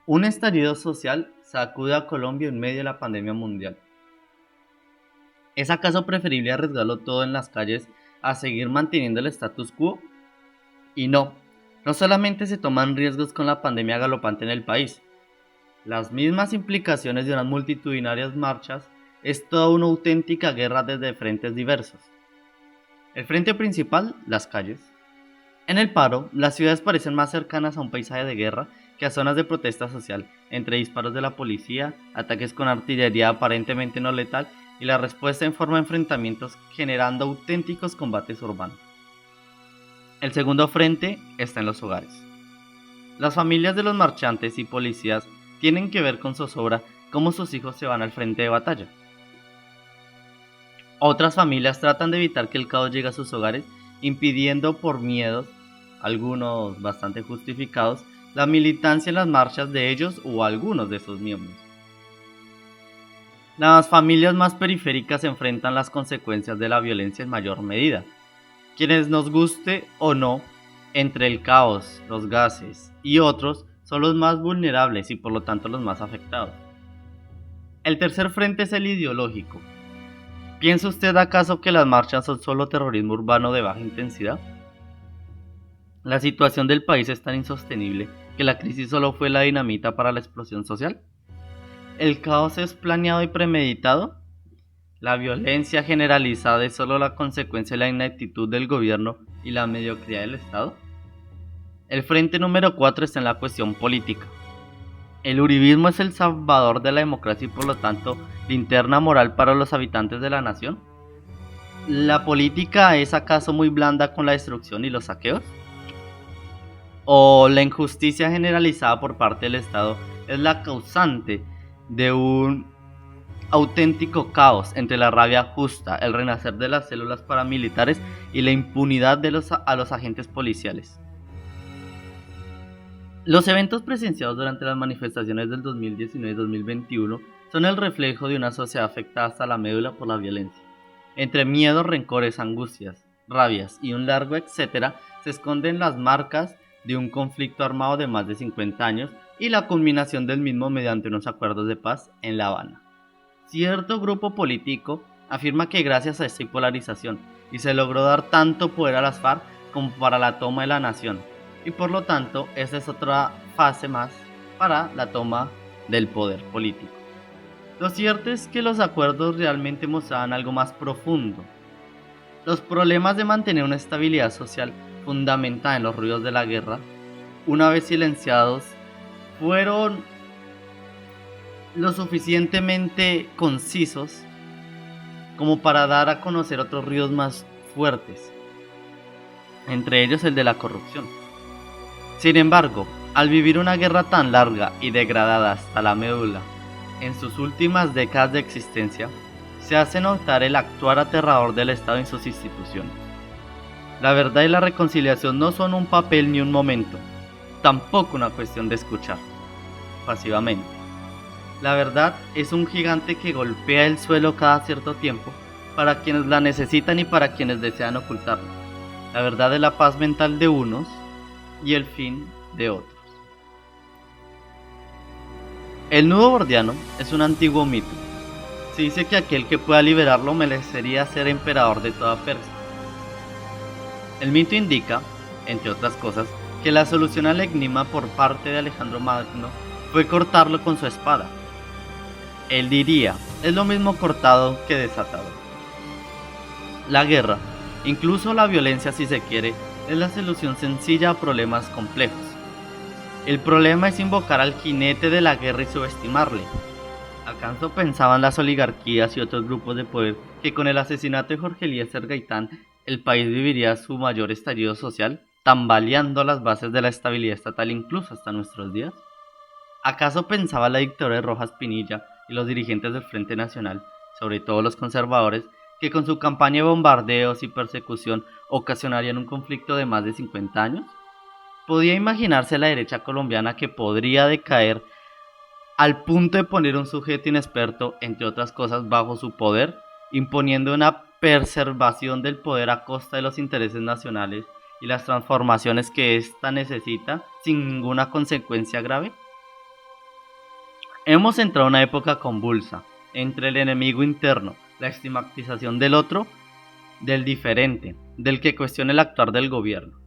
Un estallido social sacude a Colombia en medio de la pandemia mundial. ¿Es acaso preferible arriesgarlo todo en las calles a seguir manteniendo el status quo? Y no, no solamente se toman riesgos con la pandemia galopante en el país, las mismas implicaciones de unas multitudinarias marchas es toda una auténtica guerra desde frentes diversos. El frente principal, las calles. En el paro, las ciudades parecen más cercanas a un paisaje de guerra que a zonas de protesta social, entre disparos de la policía, ataques con artillería aparentemente no letal y la respuesta en forma de enfrentamientos generando auténticos combates urbanos. El segundo frente está en los hogares. Las familias de los marchantes y policías tienen que ver con zozobra cómo sus hijos se van al frente de batalla. Otras familias tratan de evitar que el caos llegue a sus hogares, impidiendo por miedos, algunos bastante justificados, la militancia en las marchas de ellos o algunos de sus miembros. Las familias más periféricas enfrentan las consecuencias de la violencia en mayor medida. Quienes nos guste o no, entre el caos, los gases y otros, son los más vulnerables y por lo tanto los más afectados. El tercer frente es el ideológico. ¿Piensa usted acaso que las marchas son solo terrorismo urbano de baja intensidad? ¿La situación del país es tan insostenible que la crisis solo fue la dinamita para la explosión social? ¿El caos es planeado y premeditado? ¿La violencia generalizada es solo la consecuencia de la ineptitud del gobierno y la mediocridad del Estado? El frente número 4 está en la cuestión política. El uribismo es el salvador de la democracia y por lo tanto linterna moral para los habitantes de la nación. ¿La política es acaso muy blanda con la destrucción y los saqueos? ¿O la injusticia generalizada por parte del Estado es la causante de un auténtico caos entre la rabia justa, el renacer de las células paramilitares y la impunidad de los agentes policiales? Los eventos presenciados durante las manifestaciones del 2019 y 2021 son el reflejo de una sociedad afectada hasta la médula por la violencia. Entre miedos, rencores, angustias, rabias y un largo etcétera se esconden las marcas de un conflicto armado de más de 50 años y la culminación del mismo mediante unos acuerdos de paz en La Habana. Cierto grupo político afirma que gracias a esta polarización y se logró dar tanto poder a las FARC como para la toma de la nación, y por lo tanto esta es otra fase más para la toma del poder político. Lo cierto es que los acuerdos realmente mostraban algo más profundo. Los problemas de mantener una estabilidad social fundamentada en los ruidos de la guerra, una vez silenciados, fueron lo suficientemente concisos como para dar a conocer otros ruidos más fuertes, entre ellos el de la corrupción. Sin embargo, al vivir una guerra tan larga y degradada hasta la médula, en sus últimas décadas de existencia, se hace notar el actuar aterrador del Estado en sus instituciones. La verdad y la reconciliación no son un papel ni un momento, tampoco una cuestión de escuchar pasivamente. La verdad es un gigante que golpea el suelo cada cierto tiempo para quienes la necesitan y para quienes desean ocultarla. La verdad es la paz mental de unos y el fin de otros. El nudo gordiano es un antiguo mito. Se dice que aquel que pueda liberarlo merecería ser emperador de toda Persia. El mito indica, entre otras cosas, que la solución al enigma por parte de Alejandro Magno fue cortarlo con su espada. Él diría, es lo mismo cortado que desatado. La guerra, incluso la violencia si se quiere, es la solución sencilla a problemas complejos. El problema es invocar al jinete de la guerra y subestimarle. ¿Acaso pensaban las oligarquías y otros grupos de poder que con el asesinato de Jorge Eliezer Gaitán el país viviría su mayor estallido social, tambaleando las bases de la estabilidad estatal incluso hasta nuestros días? ¿Acaso pensaba la dictadura de Rojas Pinilla y los dirigentes del Frente Nacional, sobre todo los conservadores, que con su campaña de bombardeos y persecución ocasionarían un conflicto de más de 50 años? ¿Podía imaginarse la derecha colombiana que podría decaer al punto de poner un sujeto inexperto, entre otras cosas, bajo su poder, imponiendo una preservación del poder a costa de los intereses nacionales y las transformaciones que ésta necesita sin ninguna consecuencia grave? Hemos entrado en una época convulsa, entre el enemigo interno, la estigmatización del otro, del diferente, del que cuestiona el actuar del gobierno,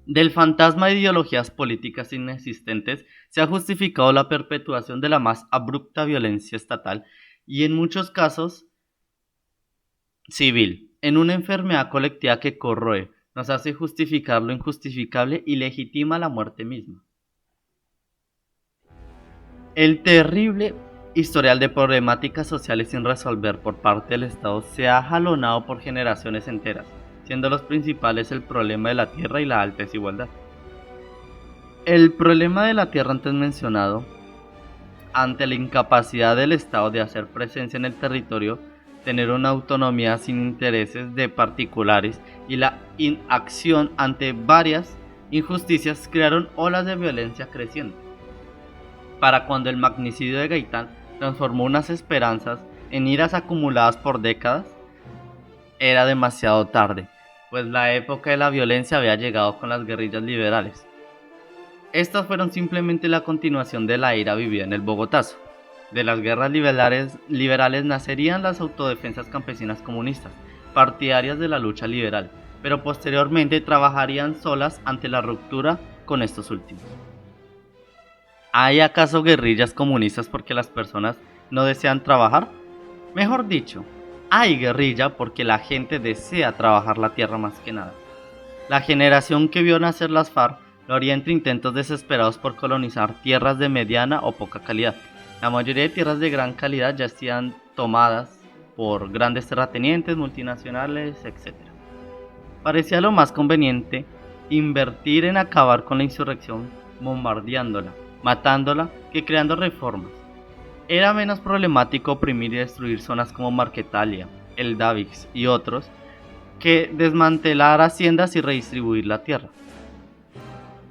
del fantasma de ideologías políticas inexistentes, se ha justificado la perpetuación de la más abrupta violencia estatal y en muchos casos civil, en una enfermedad colectiva que corroe, nos hace justificar lo injustificable y legitima la muerte misma. El terrible historial de problemáticas sociales sin resolver por parte del Estado se ha jalonado por generaciones enteras, siendo los principales el problema de la tierra y la alta desigualdad. El problema de la tierra antes mencionado, ante la incapacidad del Estado de hacer presencia en el territorio, tener una autonomía sin intereses de particulares y la inacción ante varias injusticias crearon olas de violencia crecientes. Para cuando el magnicidio de Gaitán transformó unas esperanzas en iras acumuladas por décadas, era demasiado tarde, pues la época de la violencia había llegado con las guerrillas liberales. Estas fueron simplemente la continuación de la ira vivida en el Bogotazo. De las guerras liberales nacerían las autodefensas campesinas comunistas, partidarias de la lucha liberal, pero posteriormente trabajarían solas ante la ruptura con estos últimos. ¿Hay acaso guerrillas comunistas porque las personas no desean trabajar? Mejor dicho, hay guerrilla porque la gente desea trabajar la tierra más que nada. La generación que vio nacer las FARC lo haría entre intentos desesperados por colonizar tierras de mediana o poca calidad. La mayoría de tierras de gran calidad ya estaban tomadas por grandes terratenientes, multinacionales, etc. Parecía lo más conveniente invertir en acabar con la insurrección bombardeándola, matándola, que creando reformas. Era menos problemático oprimir y destruir zonas como Marquetalia, el Davix y otros, que desmantelar haciendas y redistribuir la tierra.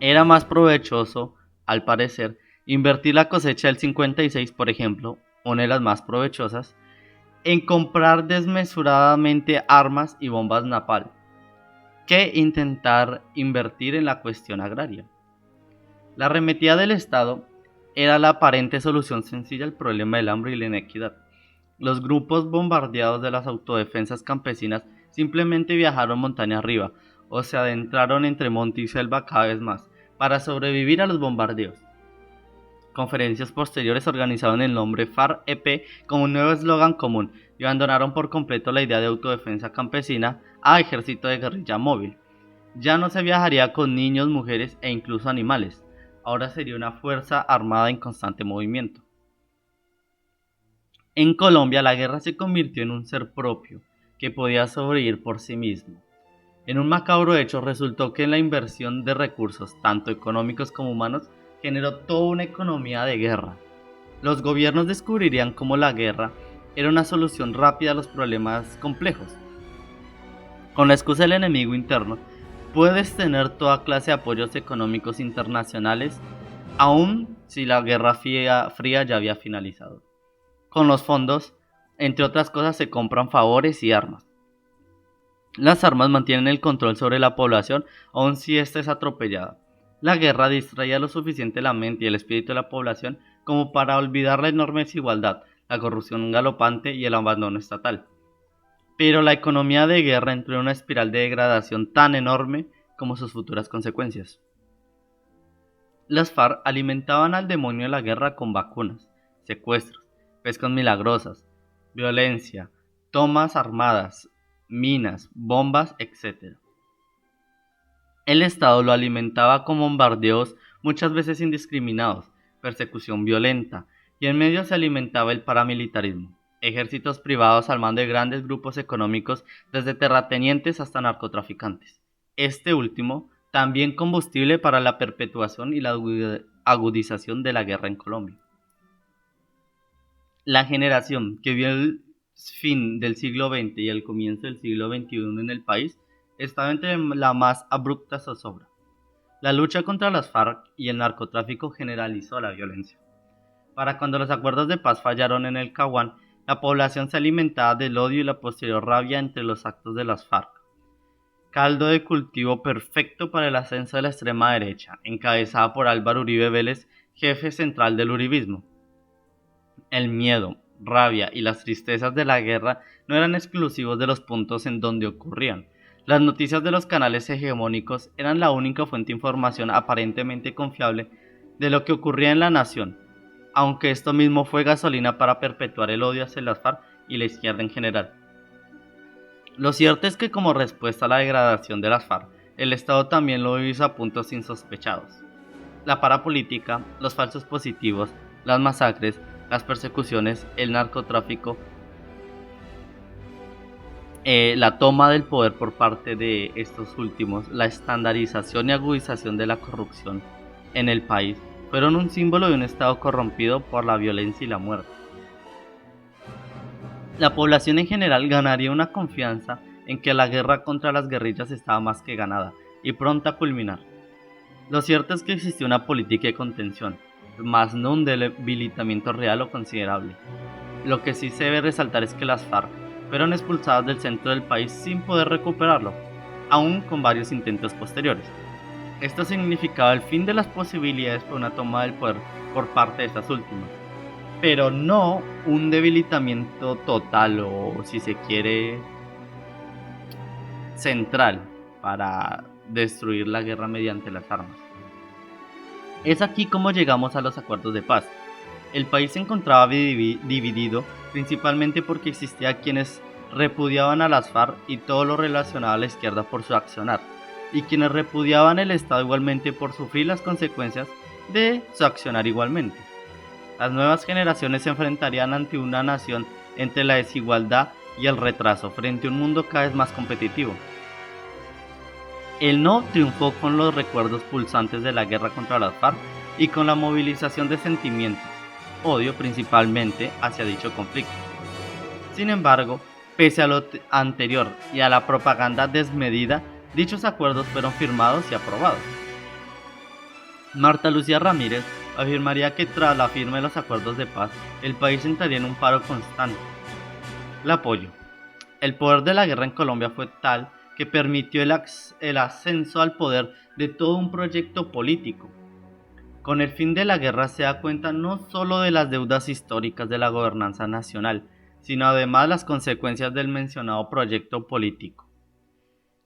Era más provechoso, al parecer, invertir la cosecha del 56, por ejemplo, una de las más provechosas, en comprar desmesuradamente armas y bombas napalm, que intentar invertir en la cuestión agraria. La arremetida del Estado era la aparente solución sencilla al problema del hambre y la inequidad. Los grupos bombardeados de las autodefensas campesinas simplemente viajaron montaña arriba o se adentraron entre monte y selva cada vez más para sobrevivir a los bombardeos. Conferencias posteriores organizaron el nombre FARC-EP como un nuevo eslogan común y abandonaron por completo la idea de autodefensa campesina a ejército de guerrilla móvil. Ya no se viajaría con niños, mujeres e incluso animales. Ahora sería una fuerza armada en constante movimiento. En Colombia la guerra se convirtió en un ser propio, que podía sobrevivir por sí mismo. En un macabro hecho resultó que la inversión de recursos, tanto económicos como humanos, generó toda una economía de guerra. Los gobiernos descubrirían cómo la guerra era una solución rápida a los problemas complejos. Con la excusa del enemigo interno, puedes tener toda clase de apoyos económicos internacionales, aun si la Guerra Fría ya había finalizado. Con los fondos, entre otras cosas, se compran favores y armas. Las armas mantienen el control sobre la población, aun si ésta es atropellada. La guerra distraía lo suficiente la mente y el espíritu de la población como para olvidar la enorme desigualdad, la corrupción galopante y el abandono estatal. Pero la economía de guerra entró en una espiral de degradación tan enorme como sus futuras consecuencias. Las FARC alimentaban al demonio de la guerra con vacunas, secuestros, pescas milagrosas, violencia, tomas armadas, minas, bombas, etc. El Estado lo alimentaba con bombardeos muchas veces indiscriminados, persecución violenta, y en medio se alimentaba el paramilitarismo, ejércitos privados al mando de grandes grupos económicos desde terratenientes hasta narcotraficantes. Este último, también combustible para la perpetuación y la agudización de la guerra en Colombia. La generación que vio el fin del siglo XX y el comienzo del siglo XXI en el país estaba entre la más abrupta zozobra. La lucha contra las FARC y el narcotráfico generalizó la violencia. Para cuando los acuerdos de paz fallaron en el Caguán, la población se alimentaba del odio y la posterior rabia entre los actos de las FARC. Caldo de cultivo perfecto para el ascenso de la extrema derecha, encabezada por Álvaro Uribe Vélez, jefe central del uribismo. El miedo, rabia y las tristezas de la guerra no eran exclusivos de los puntos en donde ocurrían. Las noticias de los canales hegemónicos eran la única fuente de información aparentemente confiable de lo que ocurría en la nación, aunque esto mismo fue gasolina para perpetuar el odio hacia las FARC y la izquierda en general. Lo cierto es que como respuesta a la degradación de las FARC, el Estado también lo hizo a puntos insospechados. La parapolítica, los falsos positivos, las masacres, las persecuciones, el narcotráfico, la toma del poder por parte de estos últimos, la estandarización y agudización de la corrupción en el país, fueron un símbolo de un Estado corrompido por la violencia y la muerte. La población en general ganaría una confianza en que la guerra contra las guerrillas estaba más que ganada y pronta a culminar. Lo cierto es que existía una política de contención, más no un debilitamiento real o considerable. Lo que sí se debe resaltar es que las FARC fueron expulsadas del centro del país sin poder recuperarlo, aún con varios intentos posteriores. Esto significaba el fin de las posibilidades para una toma del poder por parte de estas últimas, pero no un debilitamiento total o, si se quiere, central para destruir la guerra mediante las armas. Es aquí como llegamos a los acuerdos de paz. El país se encontraba dividido principalmente porque existía quienes repudiaban a las FARC y todo lo relacionado a la izquierda por su accionar, y quienes repudiaban el Estado igualmente por sufrir las consecuencias de su accionar igualmente. Las nuevas generaciones se enfrentarían ante una nación entre la desigualdad y el retraso frente a un mundo cada vez más competitivo. El no triunfó con los recuerdos pulsantes de la guerra contra las FARC y con la movilización de sentimientos, odio principalmente hacia dicho conflicto. Sin embargo, pese a lo anterior y a la propaganda desmedida, dichos acuerdos fueron firmados y aprobados. Marta Lucía Ramírez afirmaría que tras la firma de los acuerdos de paz, el país entraría en un paro constante. El apoyo. El poder de la guerra en Colombia fue tal que permitió el ascenso al poder de todo un proyecto político. Con el fin de la guerra se da cuenta no solo de las deudas históricas de la gobernanza nacional, sino además las consecuencias del mencionado proyecto político.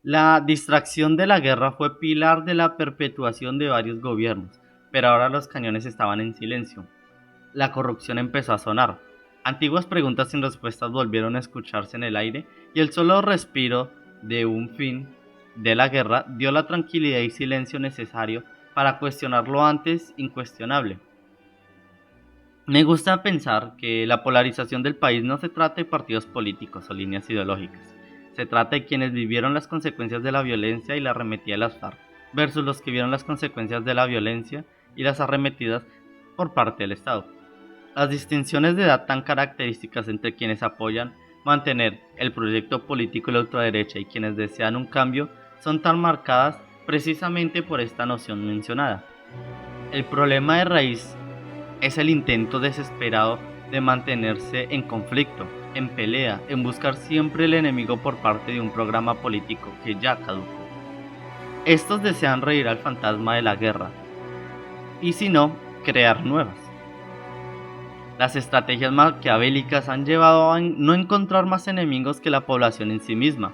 La distracción de la guerra fue pilar de la perpetuación de varios gobiernos, pero ahora los cañones estaban en silencio. La corrupción empezó a sonar. Antiguas preguntas sin respuestas volvieron a escucharse en el aire y el solo respiro de un fin de la guerra dio la tranquilidad y silencio necesario para cuestionar lo antes incuestionable. Me gusta pensar que la polarización del país no se trata de partidos políticos o líneas ideológicas. Se trata de quienes vivieron las consecuencias de la violencia y la arremetida de las FARC, versus los que vieron las consecuencias de la violencia y las arremetidas por parte del Estado. Las distinciones de edad tan características entre quienes apoyan mantener el proyecto político de la ultraderecha y quienes desean un cambio son tan marcadas precisamente por esta noción mencionada. El problema de raíz es el intento desesperado de mantenerse en conflicto, en pelea, en buscar siempre el enemigo por parte de un programa político que ya caducó. Estos desean reír al fantasma de la guerra, y si no, crear nuevas. Las estrategias maquiavélicas han llevado a no encontrar más enemigos que la población en sí misma.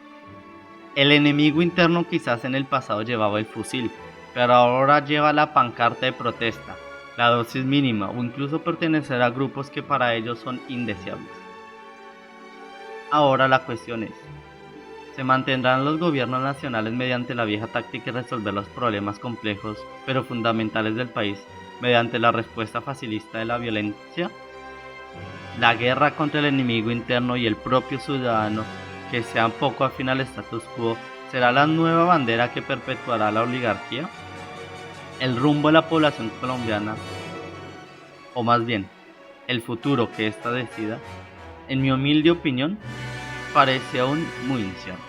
El enemigo interno quizás en el pasado llevaba el fusil, pero ahora lleva la pancarta de protesta, la dosis mínima o incluso pertenecer a grupos que para ellos son indeseables. Ahora la cuestión es, ¿se mantendrán los gobiernos nacionales mediante la vieja táctica de resolver los problemas complejos pero fundamentales del país mediante la respuesta facilista de la violencia? La guerra contra el enemigo interno y el propio ciudadano que sea poco afín al status quo será la nueva bandera que perpetuará la oligarquía. El rumbo de la población colombiana, o más bien, el futuro que ésta decida, en mi humilde opinión, parece aún muy incierto.